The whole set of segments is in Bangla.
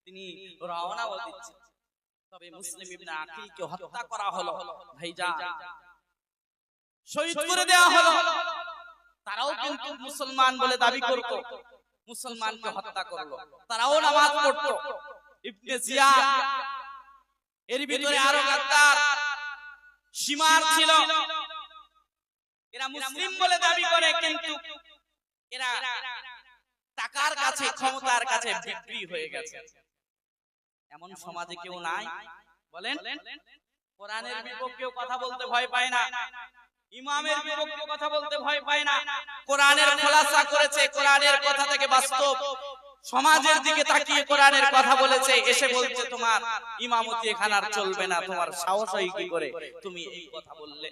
তিনি রওনাও দিচ্ছেন। তবে মুসলিম ইবনে আকিলকে হত্যা করা হলো, ভাইজান শহীদ করে দেওয়া হলো। তারাও কিন্তু মুসলমান বলে দাবি করত, মুসলমানকে হত্যা করলো, তারাও নামাজ পড়তো। ইবনে জিয়াদ, এর ভিতরে আরো গাদ্দার শিমার ছিল। এরা মুসলিম বলে দাবি করে, কিন্তু এরা টাকার কাছে, ক্ষমতার কাছে বিক্রি হয়ে গেছে। এমন সমাজে কেউ নাই বলেন? কোরআনের বিপক্ষেও কথা বলতে ভয় পায় না, ইমামের বিপক্ষে কথা বলতে ভয় পায় না। কোরআনের খোলাসা করেছে, কোরআনের কথা থেকে বাস্তব সমাজের দিকে তাকিয়ে কোরআনের কথা বলেছে। এসে বলছে তোমার ইমামতি এখানে আর চলবে না, তোমার সাহস হয় কি করে তুমি এই কথা বললে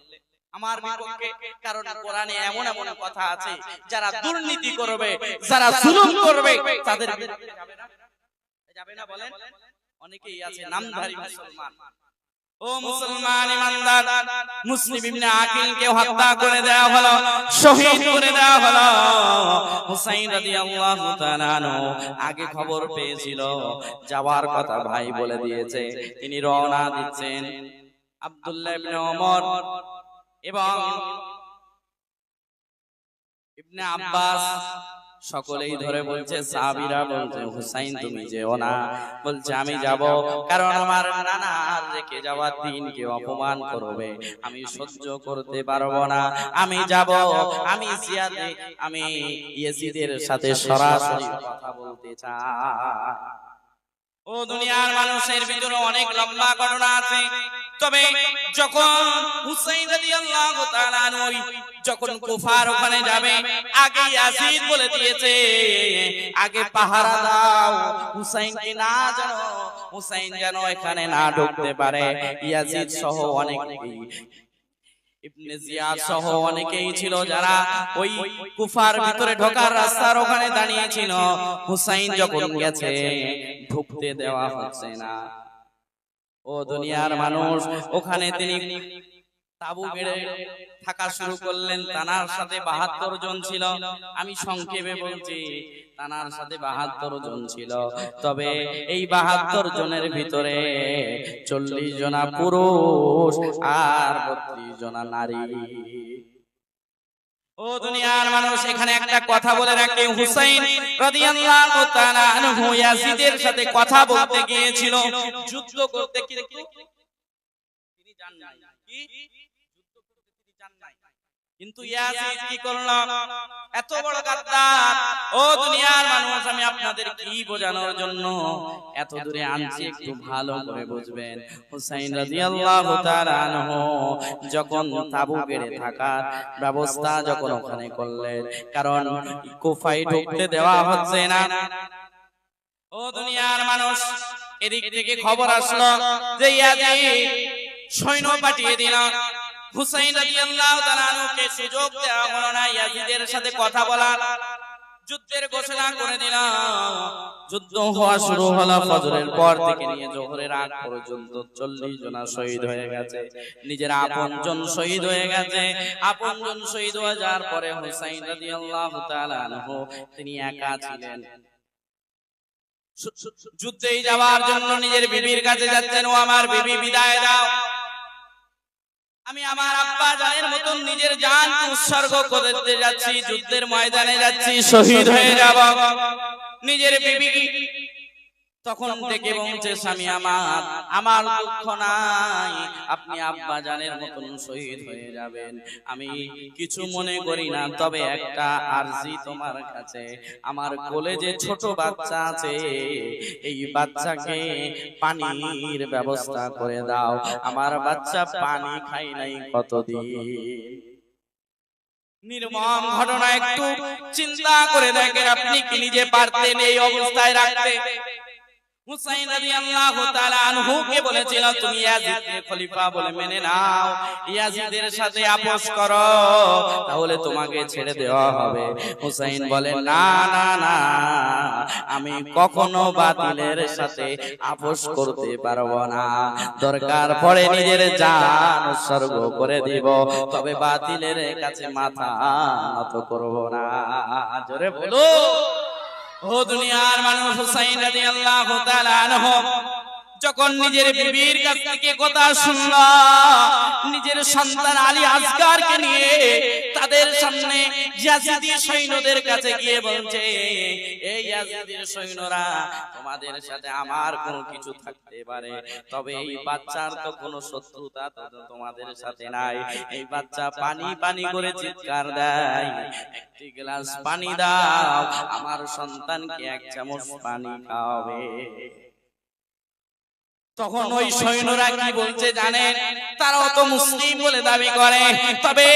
আমার বিপক্ষে? কারণ কোরআনে এমন এমন কথা আছে, যারা দুর্নীতি করবে, যারা জুলুম করবে, তাদের বিরুদ্ধে যাবে না, যাবে না বলেন? অনেকেই আছে নামধারী মুসলমান। ও মুসলমান ইমানদার, মুসলিম ইবনে আকিলকে হত্যা করে দেওয়া হলো, শহীদ করে দেওয়া হলো। হুসাইন রাদিয়াল্লাহু তাআলা আনহু আগে খবর পেয়েছিল, যাওয়ার কথা ভাই বলে দিয়েছে, তিনি রওনা দিচ্ছেন। আব্দুল্লাহ ইবনে ওমর এবং ইবনে আব্বাস সকলেই ধরে বলছে, সাহাবীরা বলছে হুসাইন তুমি যেও না। বলছে আমি যাব, কারণ আমার নানা রেখে যাওয়ার দিনকে অপমান করবে, আমি সহ্য করতে পারবো না, আমি যাব। আমি ইয়াজিদের সাথে সরাসরি কথা বলতে চাই। ও দুনিয়ার মানুষের ভিতরে অনেক লম্বা ঘটনা আছে, তবে যখন হুসাইন রাদিয়াল্লাহু তাআলা আনহু যখন কুফার ওখানে যাবে, আগে ইয়াজিদ বলে দিয়েছে আগে পাহারা দাও, হুসাইনকে না জানো, হুসাইন যেন এখানে না ঢুকতে পারে। ইয়াজিদ সহ অনেকেই, ইবনে জিয়াদ সহ অনেকেই ছিল যারা ওই কুফার ভিতরে ঢোকার রাস্তার ওখানে দাঁড়িয়ে ছিল। হুসাইন যখন গেছে, ঢুকতে দেওয়া হচ্ছে না। ও দুনিয়ার মানুষ, ওখানে তিনি তাবু গেড়ে থাকা শুরু করলেন। তানার সাথে ৭২ জন ছিল, আমি সংক্ষেপে বলছি, তানার সাথে ৭২ জন ছিল। তবে এই ৭২ জনের ভিতরে ৪০ জনা পুরুষ আর ৩২ জনা নারী। ও দুনিয়ার মানুষ, এখানে একটা কথা বলে রাখি, হুসাইন রাদিয়াল্লাহু তাআলা আনহু ইয়াজিদের সাথে কথা বলতে গিয়েছিল, যুদ্ধ করতে, কিন্তু তিনি যান নাই। কি যুদ্ধ করতে তিনি যান নাই, কিন্তু ইয়াজিদ কি করলো? এত বড় গাদ্দার। ও দুনিয়ার মানুষ, আমি আপনাদের কি বোঝানোর জন্য এত দূরে আনছি, একটু ভালো করে বুঝবেন। হুসাইন রাদিয়াল্লাহু তাআলা আনহু যখন তাবু গেড়ে থাকার ব্যবস্থা যখন ওখানে করলেন, কারণ কুফায় ঢুকতে দেওয়া হচ্ছে না। ও দুনিয়ার মানুষ, এদিক থেকে খবর আসলো যে ইয়াজিদ সৈন্য পাঠিয়ে দিল। হুসাইন রাদিয়াল্লাহু তাআলা আনহুকে সুযোগ দেওয়া হলো না ইয়াজিদের সাথে কথা বলার। যুদ্ধের ঘোষণা করে দিল। যুদ্ধ হওয়া শুরু হলো ফজরের পর থেকে নিয়ে জোহরের আগ পর্যন্ত ৪০ জন শহীদ হয়ে গেছে, নিজের আপনজন শহীদ হয়ে গেছে। আপনজন শহীদ হয়ে যাওয়ার পরে হুসাইন রাদিয়াল্লাহু তাআলা আনহু তিনি একা ছিলেন। যুদ্ধে যাওয়ার জন্য নিজের বিবির কাছে যাচ্ছেন, ও আমার বিবি বিদায় দাও, আমি আমার আব্বা জানের মতন নিজের জান উৎসর্গ করতে যাচ্ছি, যুদ্ধের ময়দানে যাচ্ছি, শহীদ হয়ে যাব। নিজের বিবি তখন থেকে বলছে, স্বামী আমার দুঃখ নাই, আপনি আব্বা জানের মতন শহীদ হয়ে যাবেন, আমি কিছু মনে করি না, তবে একটা আরজি তোমার কাছে, আমার কোলে যে ছোট বাচ্চা আছে, এই বাচ্চাকে পানির ব্যবস্থা করে দাও, আমার বাচ্চা পানি খাই নাই কতদিন। নির্মম ঘটনা, একটু চিন্তা করে দেখেন, আপনি কি নিজে পারতেন এই অবস্থায় রাখতে? হুসাইন রাদিয়াল্লাহু তাআলা আনহুকে বলেছিল, তুমি ইয়াজিদকে খলিফা বলে মেনে নাও, ইয়াজিদের সাথে আপোষ করো, তাহলে তোমাকে ছেড়ে দেওয়া হবে। হুসাইন বলে, না না না, আমি কখনো বাতিলের সাথে আপোষ করতে পারবো না, দরকার পড়ে নিজের জান উৎসর্গ করে দিব, তবে বাতিলের কাছে মাথা নত করব না। জোরে বলো। ও ও দুনিয়ার মানুষ, হুসাইন রাদিয়াল্লাহু তাআলা আনহু যখন নিজের বিবির কাছ থেকে কথা শুনল, নিজের সন্তান আলী আসগারকে নিয়ে তাদের সামনে ইয়াজিদি সৈন্যদের কাছে গিয়ে বলছে, এই ইয়াজিদের সৈন্যরা, তোমাদের সাথে আমার কোনো কিছু থাকতে পারে, তবে এই বাচ্চার তো কোনো শত্রুতা তো তোমাদের সাথে নাই। এই বাচ্চা পানি পানি করে চিৎকার দেয়, একটি গ্লাস পানি দাও, আমার সন্তানকে এক চামচ পানি খাওয়াবে। তখন ওই সৈন্যরা কি বলছে জানেন? তারাও তো মুসলিম বলে দাবি করে, তবে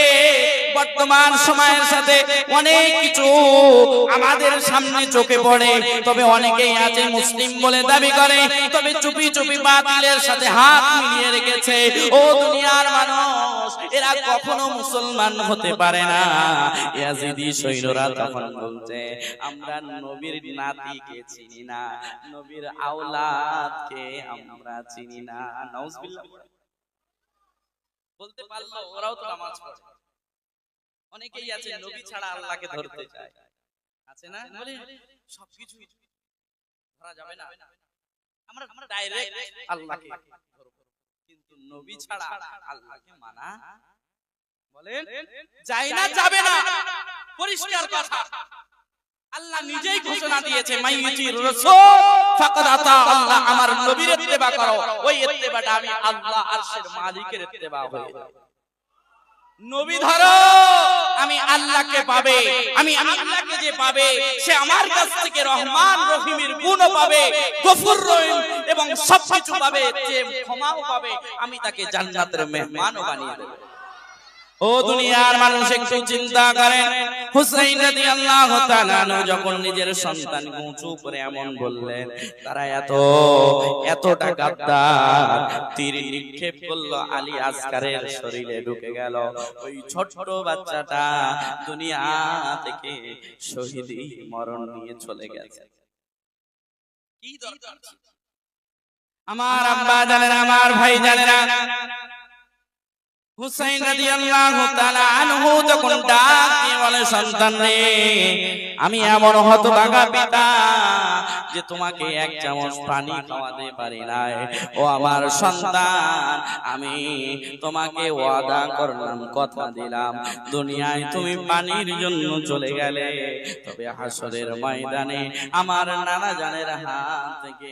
বর্তমান সময়ের সাথে অনেক কিছু আমাদের সামনে চোখে পড়ে। তবে অনেকেই আছে মুসলিম বলে দাবি করে, তবে চুপি চুপি বাতিলের সাথে হাত মিলিয়ে রেখেছে। ও দুনিয়ার মানুষ, এরা কখনো মুসলমান হতে পারে না। ইয়াজিদি সৈন্যরা তখন বলছে, আমরা নবীর নাতিকে চিনি না, নবীর আওলাদকে আমরা চিনি না। নাউজুবিল্লাহ বলতে পারলো, ওরাও তো নামাজ পড়ে। অনেকেই আছে নবী ছাড়া আল্লাহকে ধরতে চায়, আছে না? বলে সবকিছু ধরা যাবে না, আমরা ডাইরেক্ট আল্লাহকে ধরব, কিন্তু নবী ছাড়া আল্লাহকে মানা বলেন যায় না, যাবে না। পরিষ্কার কথা, আল্লাহ নিজেই ঘোষণা দিয়েছে, মাইয়ুতির রাসূল ফাকাদ আতা আল্লাহ, আমার নবীর ইত্তেবা করো, ওই ইত্তেবাটা আমি আল্লাহ আরশের মালিকের ইত্তেবা হয়ে যাবে। নবী ধরো, আমি আল্লাহকে পাবে, আমি আল্লাহকে যে পাবে সে আমার কাছ থেকে রহমান রহিমের গুণও পাবে, গফুর রহিম এবং সবকিছু পাবে, যে ক্ষমাও পাবে, আমি তাকে জান্নাতের মেহমানও বানিয়ে দেব। ও দুনিয়ার মানুষ, একটু চিন্তা করেন, হুসাইন রাদিয়াল্লাহু তাআলা যখন নিজের সন্তানকে উঁচু করে এমন বললেন, তারা এতটা গাদ্দার, তীর নিক্ষেপ করলো, আলী আসগারের শরীরে ঢুকে গেল। ওই ছোট্ট বাচ্চাটা দুনিয়া থেকে শহীদি মরণ নিয়ে চলে গেছে। কি দরকার ছিল? আমার আব্বা জানেন, আমার ভাই জানেন, হুসাইন রাদিয়াল্লাহু তাআলা আনহু তখন ডাক দিয়ে বলে, সন্তান রে, আমি এমন হতভাগা পিতা যে তোমাকে এক চামচ পানি খাওয়াতে পারি নাই। ও আমার সন্তান, আমি তোমাকে ওয়াদা করলাম, কথা দিলাম, দুনিয়ায় তুমি পানির জন্য চলে গেলে, তবে হাসরের ময়দানে আমার নানা জানের হাত থেকে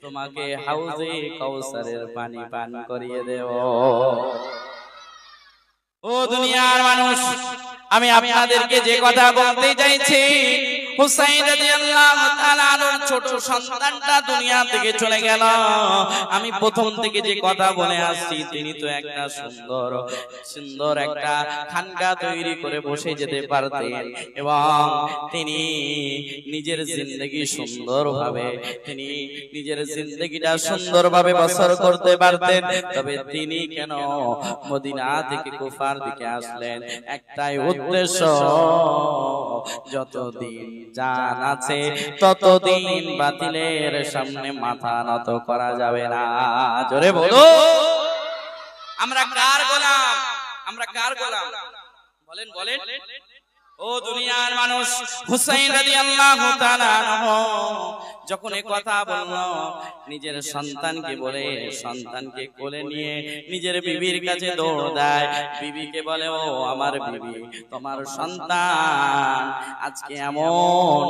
তোমাকে হাউজে কাউসারের পানি পান করিয়ে দেব। ও দুনিয়ার মানুষ, আমি আপনাদেরকে যে কথা বলতে চাইছি, হুসাইন রাদিয়াল্লাহু তাআলা আনহুর ছোট সন্তানটা দুনিয়া থেকে চলে গেল। আমি প্রথম থেকে যে কথা বলে আসছি, তিনি তো একটা সুন্দর একটা খানকা তৈরি করে বসে যেতে পারতেন, এবং তিনি নিজের জিন্দেগি সুন্দরভাবে, তিনি নিজের জিন্দেগিটা সুন্দরভাবে বসর করতে পারতেন। তবে তিনি কেন মদিনা থেকে কুফার দিকে আসলেন? একটাই উদ্দেশ্য, যতদিন জান আছে ততদিন বাতিলের সামনে মাথা নত করা যাবে না। জোরে বলো, আমরা কার গোলাম? আমরা কার গোলাম? বলেন বলেন। ও দুনিয়ার মানুষ, হুসাইন রাদিয়াল্লাহু তাআলা আনহু যখন এই কথা বলল, নিজের সন্তানকে বলে, সন্তানকে কোলে নিয়ে নিজের বিবির কাছে দৌড় দেয়। বিবিকে বলে, ও আমার বিবি, তোমার সন্তান আজকে এমন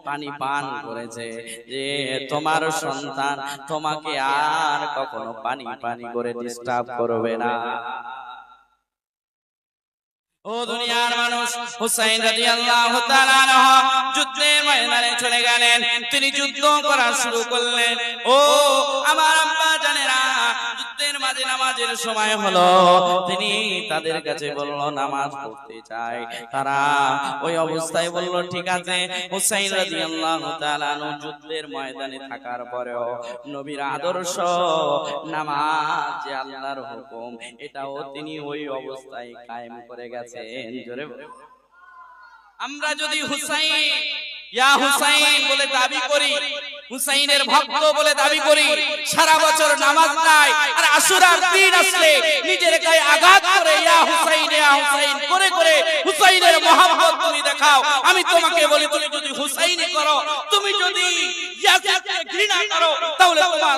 পানি পান করেছে যে তোমার সন্তান তোমাকে আর কখনো পানি পানি করে ডিস্টার্ব করবে না। ও দুনিয়ার মানুষ, হুসাইন রাদিয়াল্লাহু তাআলা আনহু যুদ্ধের ময়দানে চলে গেলেন। তিনি যুদ্ধ করা শুরু করলেন। ও আমার আব্বা জানেরা, যুদ্ধের মাঝে নামাজের সময় হলো, তিনি তাদের কাছে বলল নামাজ পড়তে চাই। তারা ওই অবস্থায় বলল ঠিক আছে। হুসাইন রাদিয়াল্লাহু তাআলা আনহু যুদ্ধের ময়দানে থাকার পরেও নবীর আদর্শ, নামাজ যে আল্লাহর হুকুম, এটাও তিনি ওই অবস্থায় কায়েম করে গেছেন। আমরা যদি হুসাইন ইয়া হুসাইন বলে দাবি করি, হুসাইনের ভক্ত বলে দাবি করি, সারা বছর নামাজ নাই, আর আশুরার দিন আসলে নিজের গায়ে আঘাত করে ইয়া হুসাইন করে করে হুসাইনের মহব্বত তুমি দেখাও। আমি তোমাকে বলি, তুমি যদি হুসাইনি করো, তুমি যদি ইয়াজিদকে ঘৃণা করো, তাহলে তোমার